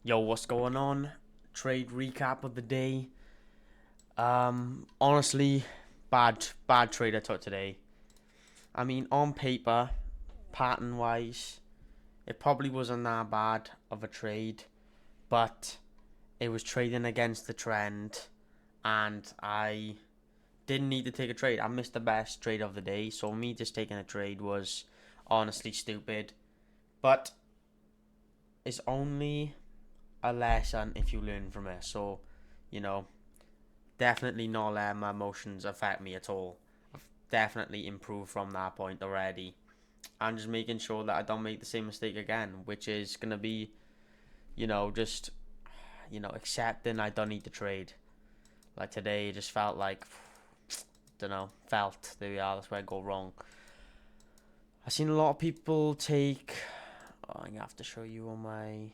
Yo, what's going on? Trade recap of the day. Honestly, bad trade I took today. I mean, on paper, pattern wise, it probably wasn't that bad of a trade, but it was trading against the trend, and I didn't need to take a trade. I missed the best trade of the day, so me just taking a trade was honestly stupid. But it's only a lesson if you learn from it. So, you know, definitely not letting my emotions affect me at all. I've definitely improved from that point already. I'm just making sure that I don't make the same mistake again, which is gonna be, just accepting I don't need to trade. Like today, it just felt like, don't know, felt there we are. That's where I go wrong. I've seen a lot of people take. Oh, I'm gonna have to show you on my.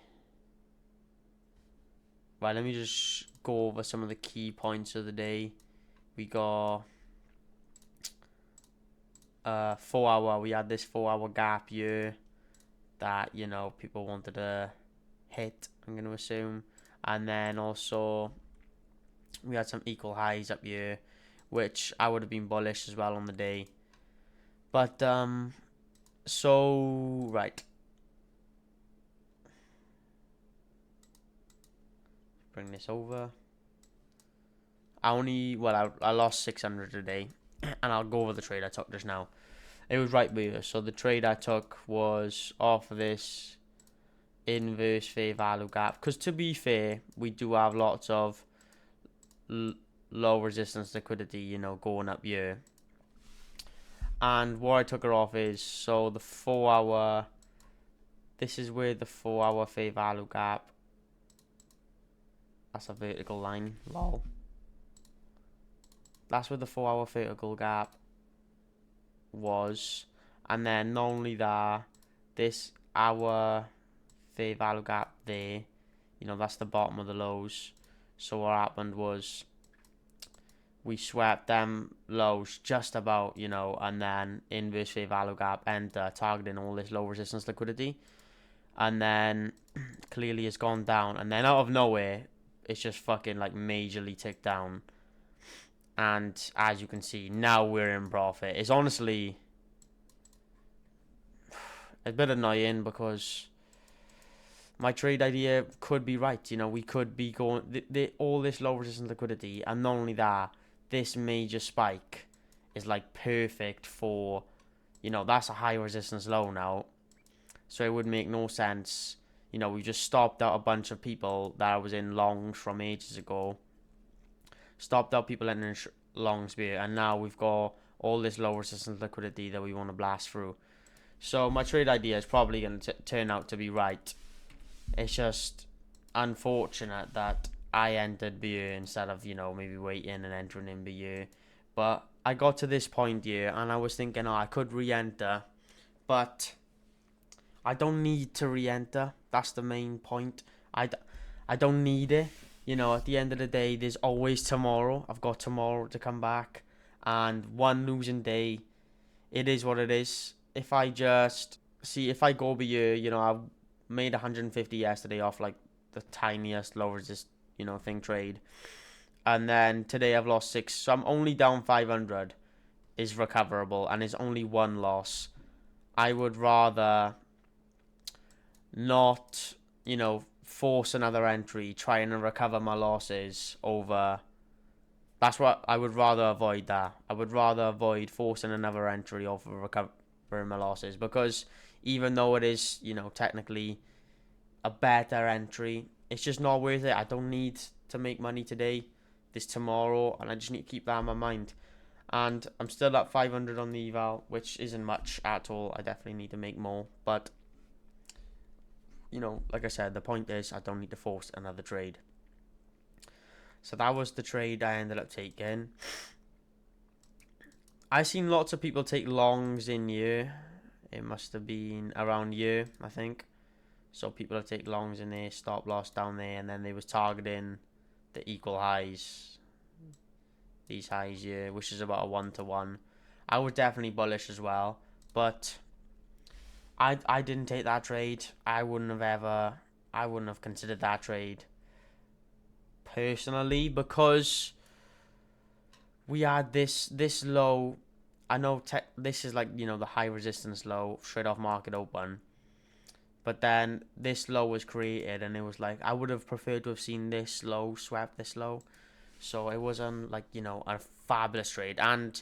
Right, let me just go over some of the key points of the day. We got 4 hour. We had this 4 hour gap here that people wanted to hit. I'm gonna assume, and then also we had some equal highs up here, which I would have been bullish as well on the day. But so right, bring this over. I lost 600 today, and I'll go over the trade I took just now. It was right here. So the trade I took was off of this inverse fair value gap. Because to be fair, we do have lots of low resistance liquidity, going up here. And what I took her off is, so the 4 hour, this is where the 4 hour fair value gap, that's a vertical line, lol. That's where the 4 hour vertical gap was. And then not only that, this hour fair value gap there, that's the bottom of the lows. So what happened was we swept them lows just about, and then inverse fair value gap enter, targeting all this low resistance liquidity. And then clearly it's gone down. And then out of nowhere, it's just fucking like majorly ticked down. And as you can see, now we're in profit. It's honestly a bit annoying because my trade idea could be right. We could be going all this low resistance liquidity, and not only that, this major spike is like perfect for, that's a high resistance low now. So it would make no sense. We just stopped out a bunch of people that was in longs from ages ago. Stopped out people entering longs here, and now we've got all this low resistance liquidity that we want to blast through. So my trade idea is probably going to turn out to be right. It's just unfortunate that I entered BU instead of, maybe waiting and entering in BU. But I got to this point here and I was thinking, I could re-enter. But I don't need to re-enter. That's the main point. I don't need it. At the end of the day, there's always tomorrow. I've got tomorrow to come back. And one losing day, it is what it is. If I go BU, I made 150 yesterday off like the tiniest low resist, thing trade. And then today I've lost 6. So I'm only down 500 is recoverable and it's only one loss. I would rather not, force another entry, trying to recover my losses over. That's what I would rather avoid that. I would rather avoid forcing another entry over recovering my losses because even though it is, technically a better entry, it's just not worth it. I don't need to make money today, this tomorrow, and I just need to keep that in my mind. And I'm still at 500 on the eval, which isn't much at all. I definitely need to make more, but like I said, the point is I don't need to force another trade. So that was the trade I ended up taking. I've seen lots of people take longs in year. It must have been around year, I think. So people have taken longs in there, stop loss down there, and then they was targeting the equal highs. These highs here, which is about a 1-to-1. I was definitely bullish as well, but I didn't take that trade. I wouldn't have ever. I wouldn't have considered that trade personally, because we had this low. I know this is like, the high resistance low straight off market open, but then this low was created, and it was like I would have preferred to have seen this low swept this low. So it wasn't like, a fabulous trade. And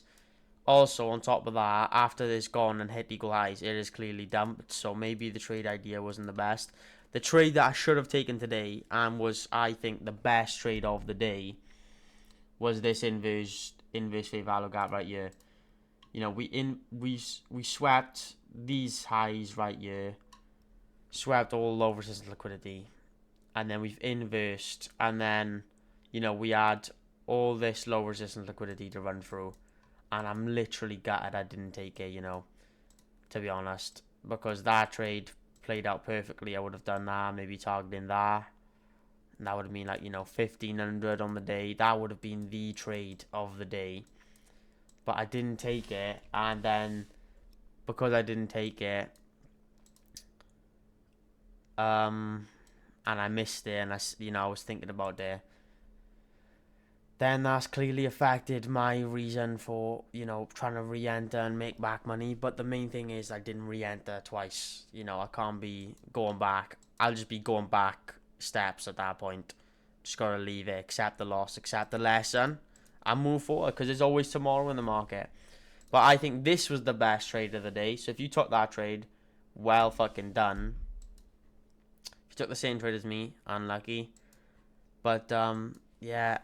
also on top of that, after this gone and hit equal highs, it is clearly dumped. So maybe the trade idea wasn't the best. The trade that I should have taken today, and was, I think, the best trade of the day, was this inverse fair value gap right here. We swept these highs right here, swept all low resistance liquidity, and then we've inversed, and then we had all this low resistance liquidity to run through, and I'm literally gutted I didn't take it, to be honest, because that trade played out perfectly. I would have done that, maybe targeting that, and that would have been like 1500 on the day. That would have been the trade of the day, but I didn't take it, and then because I didn't take it, and I missed it, and I was thinking about it, then that's clearly affected my reason for, trying to re-enter and make back money. But the main thing is I didn't re-enter twice. I can't be going back. I'll just be going back steps at that point. Just got to leave it, accept the loss, accept the lesson, and move forward, because there's always tomorrow in the market. But I think this was the best trade of the day. So if you took that trade, well fucking done. If you took the same trade as me, unlucky. But, yeah,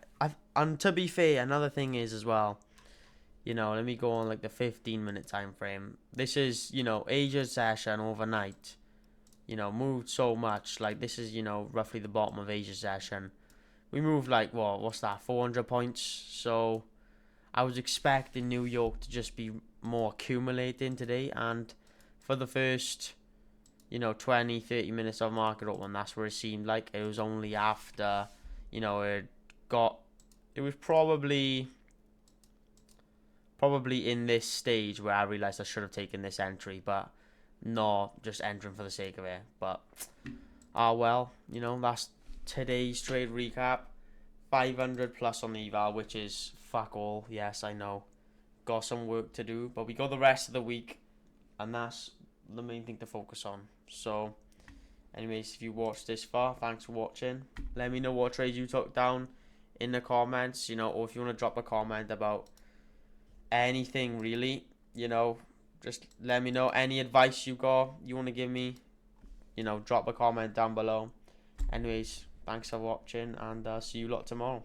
and to be fair, another thing is as well, let me go on like the 15-minute time frame. This is, Asia's session overnight, moved so much. Like, this is, roughly the bottom of Asia's session. We moved like, what's that, 400 points? So I was expecting New York to just be more accumulating today, and for the first 20-30 minutes of market open, that's where it seemed like. It was only after it was probably in this stage where I realized I should have taken this entry, but not just entering for the sake of it. But well, that's today's trade recap. 500 plus on the eval, which is fuck all. Yes, I know, got some work to do, but we got the rest of the week, and that's the main thing to focus on. So anyways, if you watched this far, thanks for watching. Let me know what trades you took down in the comments, or if you want to drop a comment about anything really, just let me know. Any advice you want to give me, drop a comment down below. Anyways, thanks for watching, and see you lot tomorrow.